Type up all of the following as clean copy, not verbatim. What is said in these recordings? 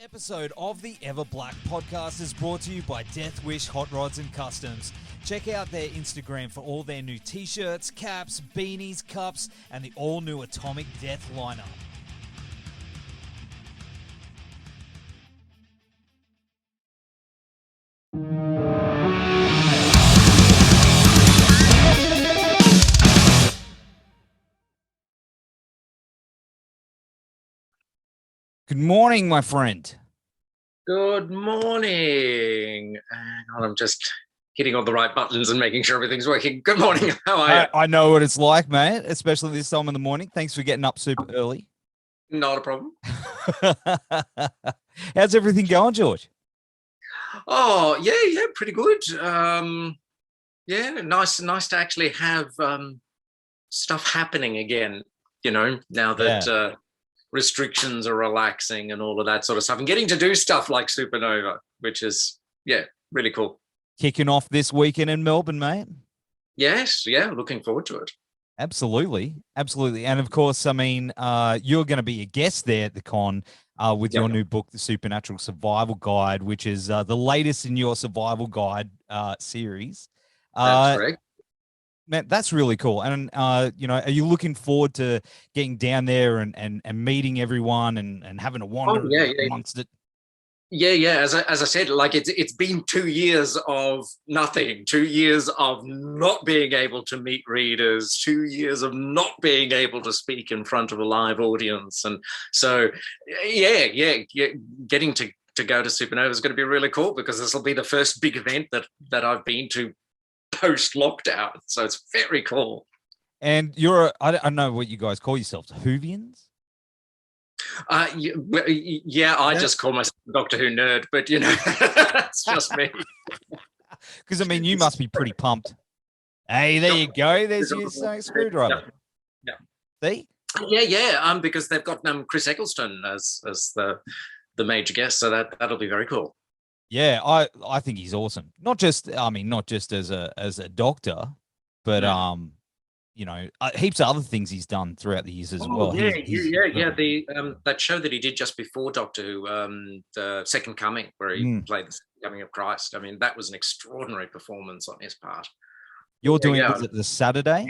Episode of the Everblack podcast is brought to you by Deathwish, Hotrods and Kustoms. Check out their Instagram for all their new t-shirts, caps, beanies, cups, and the all-new Atomic Death lineup. Good morning, my friend. Good morning. Hang on, I'm just hitting all the right buttons and making sure everything's working. Good morning. How are you? I know what it's like, mate, especially this time in the morning. Thanks for getting up super early. Not a problem. How's everything going, George? Oh, yeah, pretty good. Yeah, nice to actually have stuff happening again, now that restrictions are relaxing and all of that sort of stuff, and getting to do stuff like Supanova, which is, really cool. Kicking off this weekend in Melbourne, mate. Yes, looking forward to it. Absolutely. And of course, I mean, you're going to be a guest there at the con with your new book, The Supernatural Survival Guide, which is the latest in your survival guide series. That's correct. Man, that's really cool. And, are you looking forward to getting down there and meeting everyone and having a wander amongst it? Yeah. As I said, like it's been 2 years of nothing, 2 years of not being able to meet readers, 2 years of not being able to speak in front of a live audience. And so, getting to go to Supanova is going to be really cool, because this will be the first big event that I've been to post-lockdown. So it's very cool. And I don't know what you guys call yourselves, Whovians? I just call myself a Doctor Who nerd, but that's just me. Because I mean, you must be pretty pumped. Hey, there you go. There's your screwdriver. Yeah. See? Yeah. Because they've got Chris Eccleston as the major guest, so that'll be very cool. Yeah, I think he's awesome. Not just as a doctor, but heaps of other things he's done throughout the years as well. Yeah. The that show that he did just before Doctor Who, the Second Coming, where he played the Second Coming of Christ. I mean, that was an extraordinary performance on his part. You're doing it the Saturday?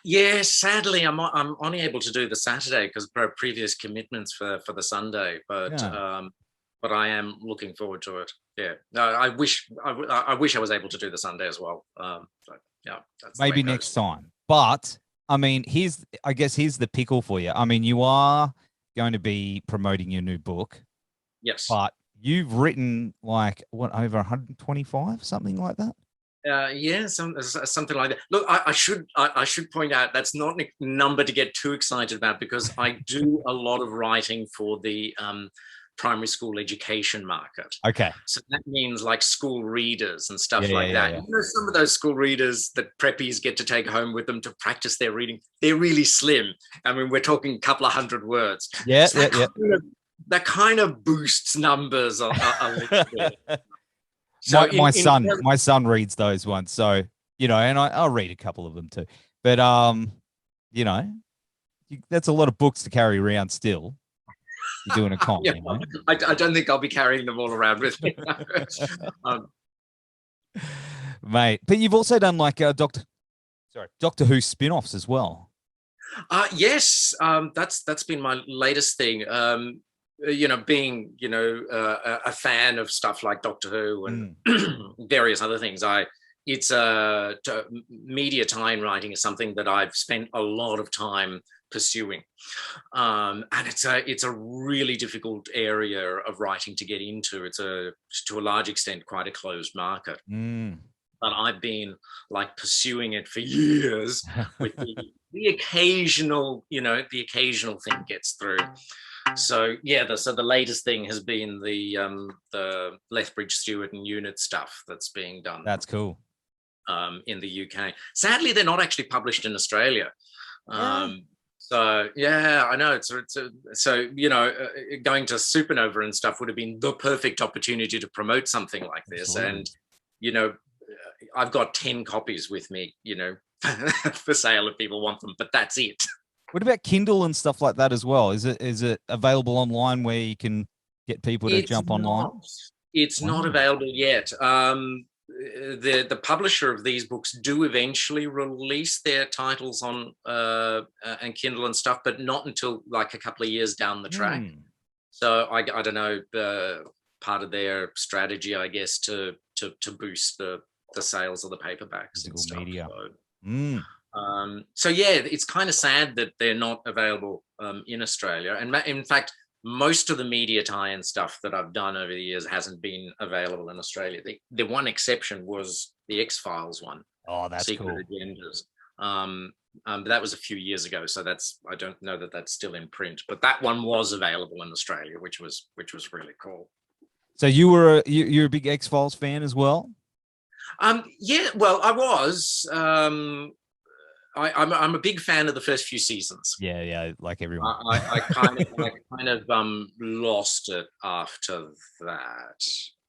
Yeah, sadly, I'm unable to do the Saturday because of previous commitments for the Sunday, but I am looking forward to it. Yeah, no, I wish I was able to do the Sunday as well. That's maybe next time. But I mean, here's the pickle for you. I mean, you are going to be promoting your new book. Yes. But you've written over 125, something like that. Something like that. Look, I should point out that's not a number to get too excited about, because I do a lot of writing for the primary school education market. Okay. So that means like school readers and stuff like that. Yeah. Some of those school readers that preppies get to take home with them to practice their reading, they're really slim. I mean, we're talking a couple of hundred words. Yeah, so that kind of boosts numbers a little bit. So my son reads those ones. So, and I'll read a couple of them too. But, that's a lot of books to carry around still. You're doing a con. I don't think I'll be carrying them all around with me. Mate, but you've also done like Doctor Who spin-offs as well. Yes, that's been my latest thing. Being a fan of stuff like Doctor Who and various other things, media time writing is something that I've spent a lot of time pursuing, and it's a really difficult area of writing to get into. It's to a large extent quite a closed market, but I've been like pursuing it for years with the occasional thing gets through. So the latest thing has been the Lethbridge-Stewart and unit stuff that's being done. That's cool. In the UK. Sadly, they're not actually published in Australia. So I know it's going to Supanova and stuff would have been the perfect opportunity to promote something like this. Absolutely. And I've got 10 copies with me, for sale if people want them, but that's it. What about Kindle and stuff like that as well? Is it available online where you can get people to jump online? It's not available yet. The publisher of these books do eventually release their titles on and Kindle and stuff, but not until like a couple of years down the track. So I don't know, part of their strategy, I guess, to boost the sales of the paperbacks and stuff. Media. So yeah, it's kind of sad that they're not available in Australia. And in fact, most of the media tie-in stuff that I've done over the years hasn't been available in Australia. The one exception was the X-Files one. Oh, that's Secret cool. Agendas. But that was a few years ago, so I don't know that that's still in print. But that one was available in Australia, which was really cool. So you're a big X-Files fan as well? Yeah, well, I was. I'm a big fan of the first few seasons. Yeah, like everyone. I kind of lost it after that.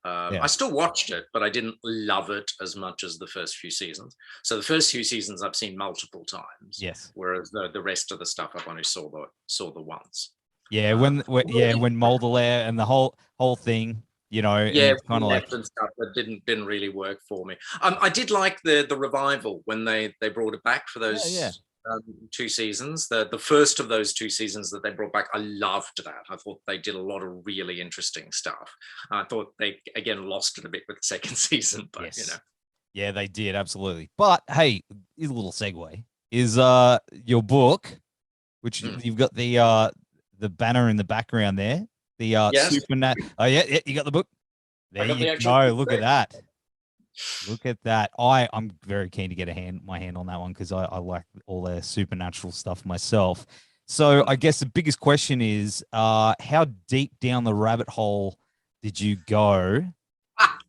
I still watched it, but I didn't love it as much as the first few seasons. So the first few seasons I've seen multiple times. Yes. Whereas the rest of the stuff I've only saw the once. Yeah, when Mulder and the whole thing. You know, yeah, kind of like and stuff that didn't really work for me. I did like the revival when they brought it back for those 2 seasons. The first of those 2 seasons that they brought back, I loved that. I thought they did a lot of really interesting stuff. I thought they again lost it a bit with the second season, but you know, yeah, they did absolutely. But hey, here's a little segue: is your book, which you've got the banner in the background there. The Oh yeah, you got the book. There you go. Look at that. Look at that. I'm very keen to get my hand on that one because I like all their supernatural stuff myself. So I guess the biggest question is, how deep down the rabbit hole did you go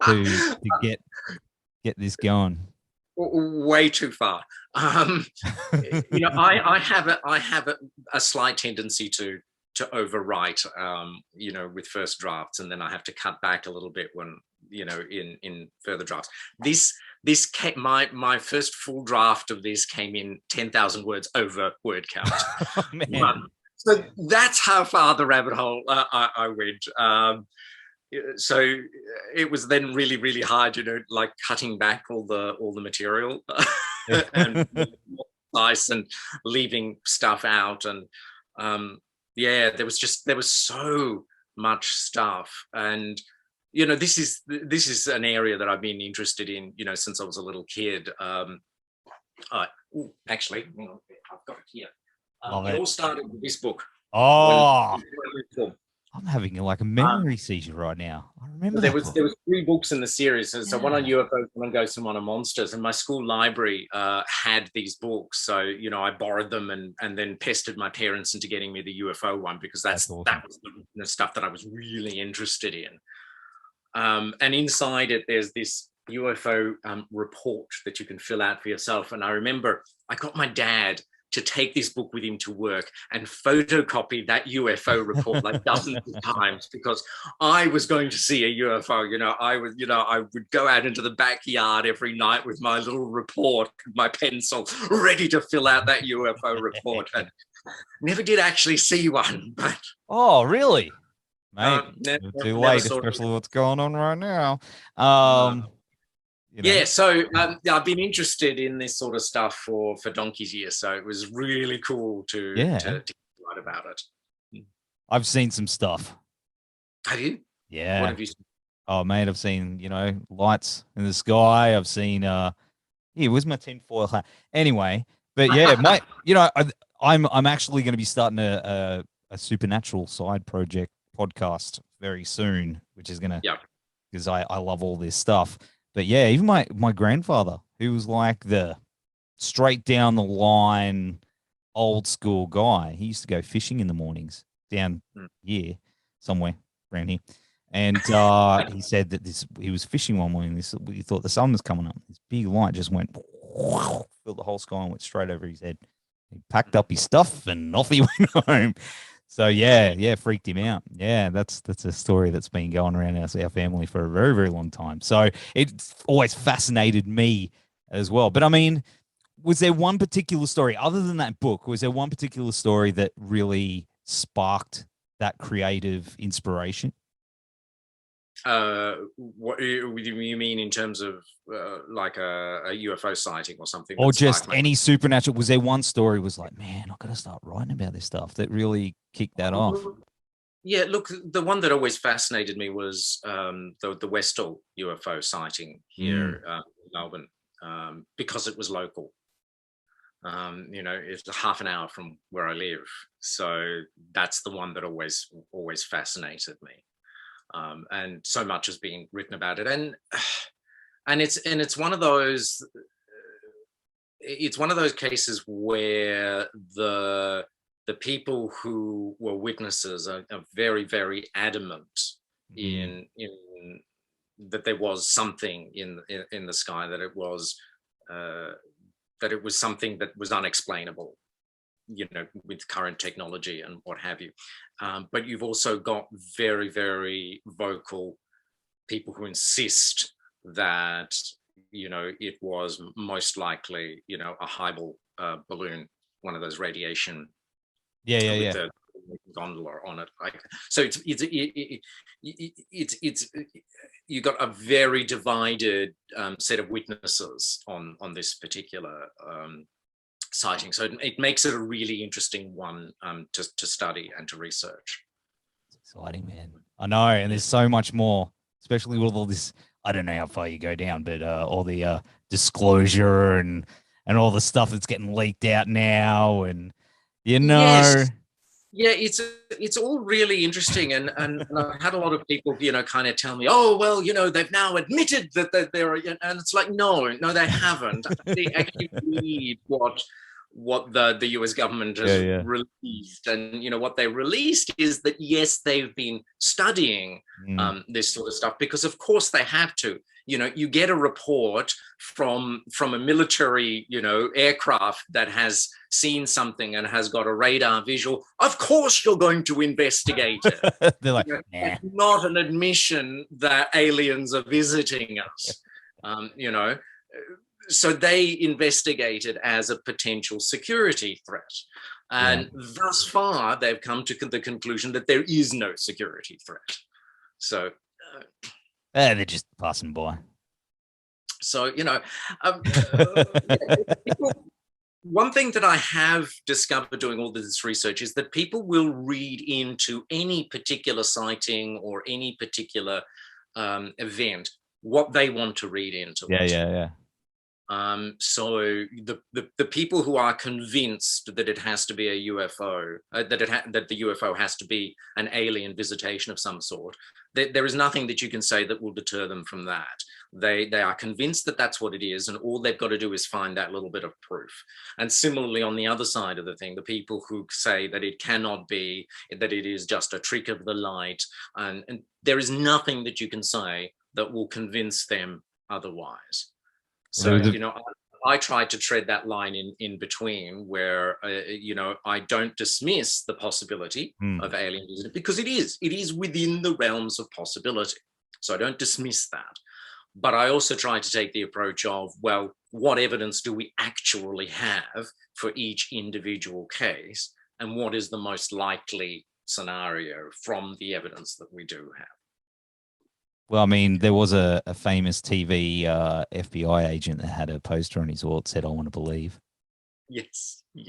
to get this going? Way too far. You know, I have a slight tendency to overwrite, you know, with first drafts, and then I have to cut back a little bit when, you know, in further drafts. This came, my first full draft of this came in 10,000 words over word count. Oh, so that's how far the rabbit hole I went. So it was then really, really hard, you know, like cutting back all the material and nice and leaving stuff out. And yeah, there was so much stuff. And, you know, this is an area that I've been interested in, you know, since I was a little kid. Actually, I've got it here. It all started with this book. Oh, I'm having like a memory seizure right now. I remember there was 3 books in the series, so one on UFOs, one on ghosts, and one on monsters. And my school library had these books, so you know I borrowed them and then pestered my parents into getting me the UFO one because that was the stuff that I was really interested in. And inside it, there's this UFO report that you can fill out for yourself. And I remember I got my dad to take this book with him to work and photocopy that UFO report like dozens of times because I was going to see a UFO. You know, I would go out into the backyard every night with my little report, my pencil, ready to fill out that UFO report, and never did actually see one. But oh, really, mate? Too late, especially what's going on right now. You know? Yeah, so I've been interested in this sort of stuff for donkey's years, so it was really cool to write about it. I've seen some stuff. Have you? Yeah. What have you seen? Oh, mate, I've seen, you know, lights in the sky. I've seen, where's my tinfoil hat? Anyway, but yeah, you know, I'm actually going to be starting a supernatural side project podcast very soon, which is going to, because I love all this stuff. But yeah, even my grandfather, who was like the straight down the line, old school guy, he used to go fishing in the mornings down here somewhere around here. And he said that he was fishing one morning. He thought the sun was coming up. This big light just went, filled the whole sky and went straight over his head. He packed up his stuff and off he went home. So yeah, freaked him out. Yeah, that's a story that's been going around our family for a very, very long time. So it's always fascinated me as well. But I mean, was there one particular story other than that book? Was there one particular story that really sparked that creative inspiration? What do you mean in terms of like a UFO sighting or something? Or just any supernatural? Was there one story was like, man, I've got to start writing about this stuff that really kicked that off? Yeah, look, the one that always fascinated me was the Westall UFO sighting here in Melbourne, because it was local. You know, it's half an hour from where I live, so that's the one that always fascinated me, and so much has been written about it, and it's one of those. It's one of those cases where the people who were witnesses are very, very adamant in that there was something in the sky, that it was something that was unexplainable, you know, with current technology and what have you. But you've also got very, very vocal people who insist that, you know, it was most likely, you know, a Hubble balloon, one of those radiation. With the gondola on it. Like, so it's you got a very divided set of witnesses on this particular sighting. So it makes it a really interesting one to study and to research. It's exciting, man. I know, and there's so much more, especially with all this. I don't know how far you go down, but all the disclosure and all the stuff that's getting leaked out now, and you know. Yes. Yeah, it's all really interesting, and I've had a lot of people, you know, kind of tell me, oh, well, you know, they've now admitted that they're, and it's like, no, they haven't. They actually read what the US government has released, and you know what they released is that yes, they've been studying this sort of stuff, because of course they have to. You know, you get a report from a military, you know, aircraft that has seen something and has got a radar visual. Of course, you're going to investigate it. They're like, you know, nah. It's not an admission that aliens are visiting us. You know, so they investigate it as a potential security threat. And thus far, they've come to the conclusion that there is no security threat. So they're just passing by. So, you know, one thing that I have discovered doing all this research is that people will read into any particular sighting or any particular event what they want to read into. So the people who are convinced that it has to be a UFO, that the UFO has to be an alien visitation of some sort, there is nothing that you can say that will deter them from that. They are convinced that that's what it is, and all they've got to do is find that little bit of proof. And similarly, on the other side of the thing, the people who say that it cannot be, that it is just a trick of the light, and there is nothing that you can say that will convince them otherwise. So, you know, I try to tread that line in between where, you know, I don't dismiss the possibility of alien visitation, because it is within the realms of possibility. So I don't dismiss that. But I also try to take the approach of, well, what evidence do we actually have for each individual case? And what is the most likely scenario from the evidence that we do have? Well, I mean, there was a famous TV FBI agent that had a poster on his wall that said, "I want to believe." Yes. You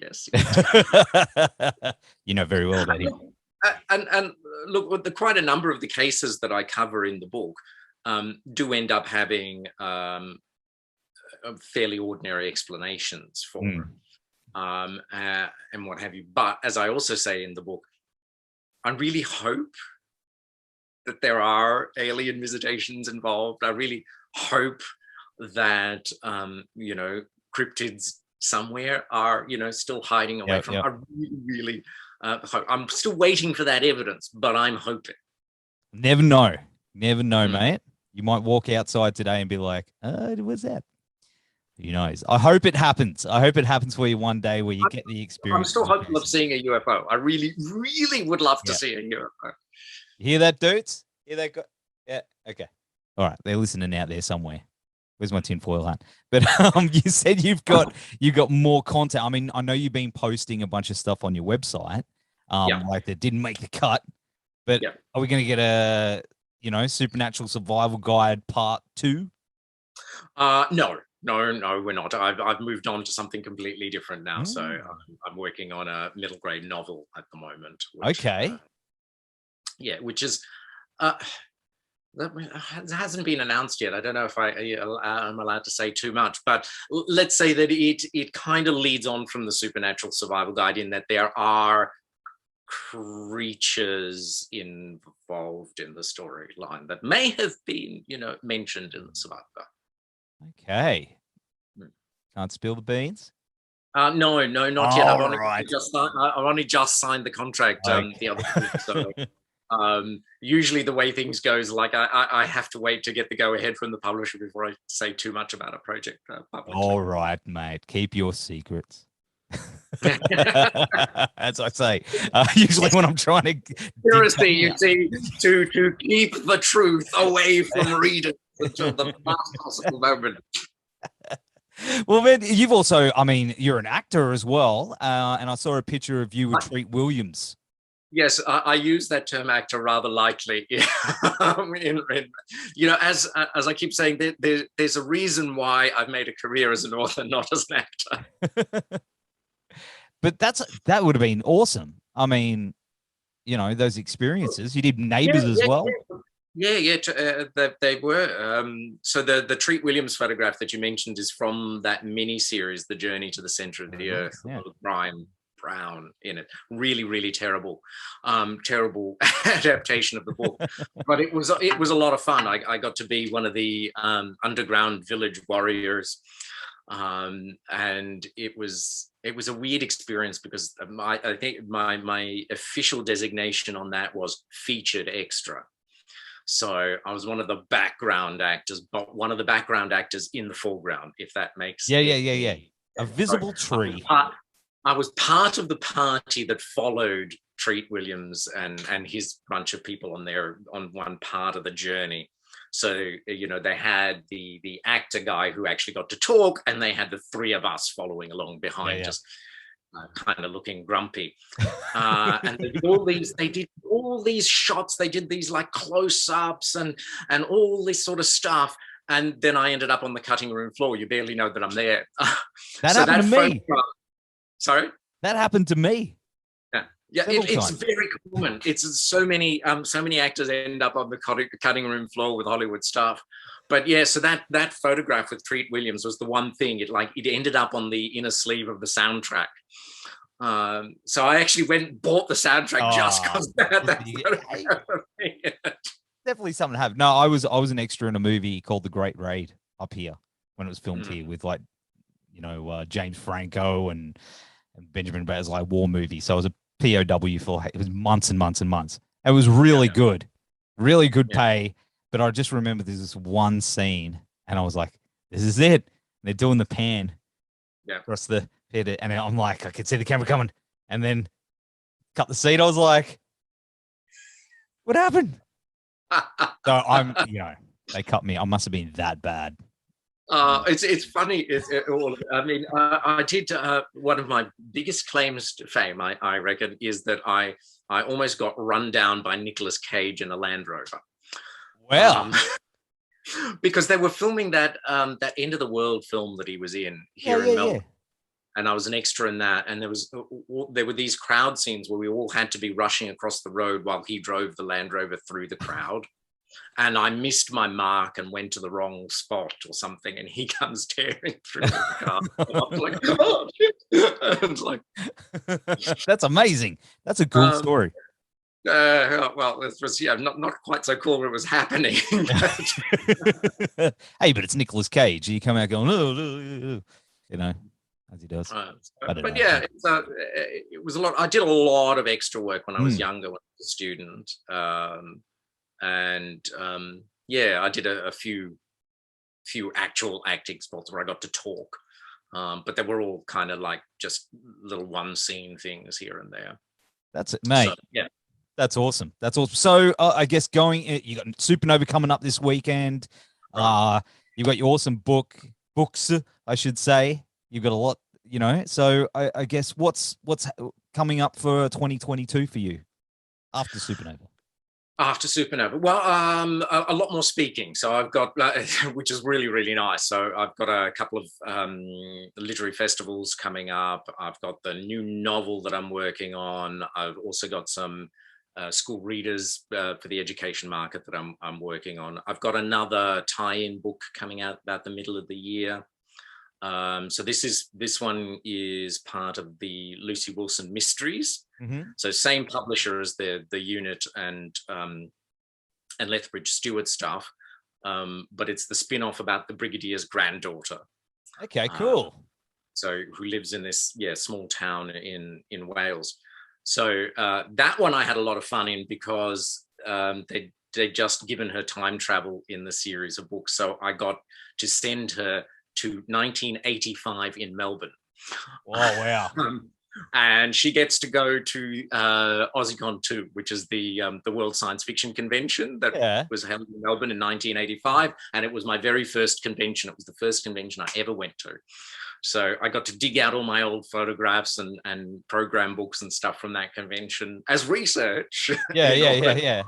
know very well about him. And look, quite a number of the cases that I cover in the book do end up having fairly ordinary explanations for and what have you. But as I also say in the book, I really hope that there are alien visitations involved. I really hope that, you know, cryptids somewhere are, you know, still hiding away from. I really hope. I'm still waiting for that evidence, but I'm hoping. Never know, mate. You might walk outside today and be like, what's that? Who knows? I hope it happens. I hope it happens for you one day where you get the experience. I'm still hopeful of seeing a UFO. I really, really would love to see a UFO. You hear that, dudes? Hear that? Yeah. Okay. All right. They're listening out there somewhere. Where's my tinfoil hat? But you said you've got more content. I mean, I know you've been posting a bunch of stuff on your website, like that didn't make the cut. But are we going to get Supernatural Survival Guide Part 2? No, we're not. I've moved on to something completely different now. So I'm working on a middle grade novel at the moment. Which, Okay. Which is that hasn't been announced yet. I don't know if I'm allowed to say too much, but let's say that it kind of leads on from the Supernatural Survival Guide in that there are creatures involved in the storyline that may have been, mentioned in the Survival Guide. Okay. Can't spill the beans? No, not yet. I've only just signed the contract the other week. So usually the way things goes, like I have to wait to get the go ahead from the publisher before I say too much about a project publicly. All right, mate. Keep your secrets. As I say, usually when I'm trying to seriously, you see, to keep the truth away from readers until the last possible moment. Well, man, you've also, you're an actor as well, and I saw a picture of you with Treat Williams. Yes, I use that term actor rather lightly. As I keep saying, there's a reason why I've made a career as an author, not as an actor. But that would have been awesome. Those experiences. You did Neighbours as well. Yeah. They were. So the Treat Williams photograph that you mentioned is from that mini series, The Journey to the Center of the Earth, with Brian Brown in it. Really, really terrible adaptation of the book. But it was a lot of fun. I got to be one of the underground village warriors. And it was a weird experience because I think my official designation on that was featured extra. So I was one of the background actors, but one of the background actors in the foreground, if that makes sense. Yeah. A visible tree. I was part of the party that followed Treat Williams and his bunch of people on one part of the journey. So, they had the actor guy who actually got to talk, and they had the three of us following along behind, just kind of looking grumpy. And they did all these shots. They did these like close-ups and all this sort of stuff. And then I ended up on the cutting room floor. You barely know that I'm there. That happened to me. Sorry? That happened to me. Yeah, it's very common. It's so many actors end up on the cutting room floor with Hollywood stuff. But yeah, so that photograph with Treat Williams was the one thing. It ended up on the inner sleeve of the soundtrack. So I actually went and bought the soundtrack just because that definitely something happened. No, I was an extra in a movie called The Great Raid up here when it was filmed here with James Franco and Benjamin Bratt's war movie. So I was a POW for it was months and months and months. It was really good pay. But I just remember there's this one scene, and I was like, "This is it." And they're doing the pan across the head, and I'm like, I could see the camera coming, and then cut the scene. I was like, "What happened?" So they cut me. I must have been that bad. It's funny. I did one of my biggest claims to fame, I reckon, is that I almost got run down by Nicolas Cage in a Land Rover. Well, because they were filming that End of the World film that he was in here in Melbourne, and I was an extra in that. And there were these crowd scenes where we all had to be rushing across the road while he drove the Land Rover through the crowd. And I missed my mark and went to the wrong spot or something, and he comes tearing through the car. I was like, oh, shit. It's like, that's amazing. That's a cool story. Well, it was not quite so cool when it was happening. Hey, but it's Nicolas Cage. You come out going, as he does. But yeah, it was a lot. I did a lot of extra work when I was younger, when I was a student. I did a few actual acting spots where I got to talk, but they were all kind of like just little one scene things here and there. That's it, mate. So, that's awesome. So I guess you got Supanova coming up this weekend. You've got your awesome books, I should say. You've got a lot, So I guess what's coming up for 2022 for you after Supanova? After Supanova, well, a lot more speaking. So I've got, which is really, really nice. So I've got a couple of literary festivals coming up. I've got the new novel that I'm working on. I've also got some school readers for the education market that I'm working on. I've got another tie-in book coming out about the middle of the year. So this one is part of the Lucy Wilson Mysteries. So same publisher as the unit and Lethbridge-Stewart stuff, but it's the spin-off about the Brigadier's granddaughter. Okay, cool. So who lives in this small town in Wales. So that one I had a lot of fun in because they'd just given her time travel in the series of books. So I got to send her to 1985 in Melbourne. Oh, wow. And she gets to go to AussieCon 2, which is the World Science Fiction Convention that was held in Melbourne in 1985. And it was my very first convention. It was the first convention I ever went to. So I got to dig out all my old photographs and program books and stuff from that convention as research. Yeah.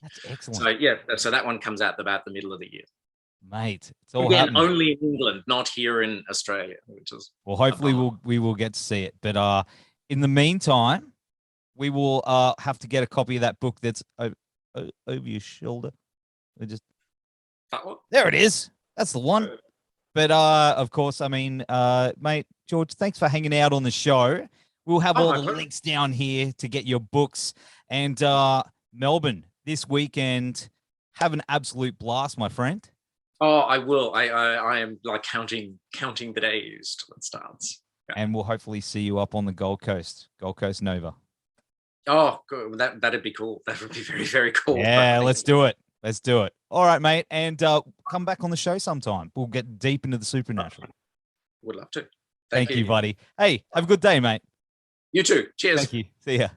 That's excellent. So that one comes out about the middle of the year. Mate, it's all again happening. Only in England, not here in Australia, which is well. Hopefully, we will get to see it. But in the meantime, we will have to get a copy of that book that's over your shoulder. There it is. That's the one. But of course, I mean, mate, George, thanks for hanging out on the show. We'll have all the links down here to get your books. And Melbourne this weekend, have an absolute blast, my friend. Oh, I will. I am like counting the days till it starts. Yeah. And we'll hopefully see you up on the Gold Coast Nova. Oh, good. That'd be cool. That would be very, very cool. Yeah, let's do it. Let's do it. All right, mate. And come back on the show sometime. We'll get deep into the supernatural. Would love to. Thank you, buddy. Hey, have a good day, mate. You too. Cheers. Thank you. See ya.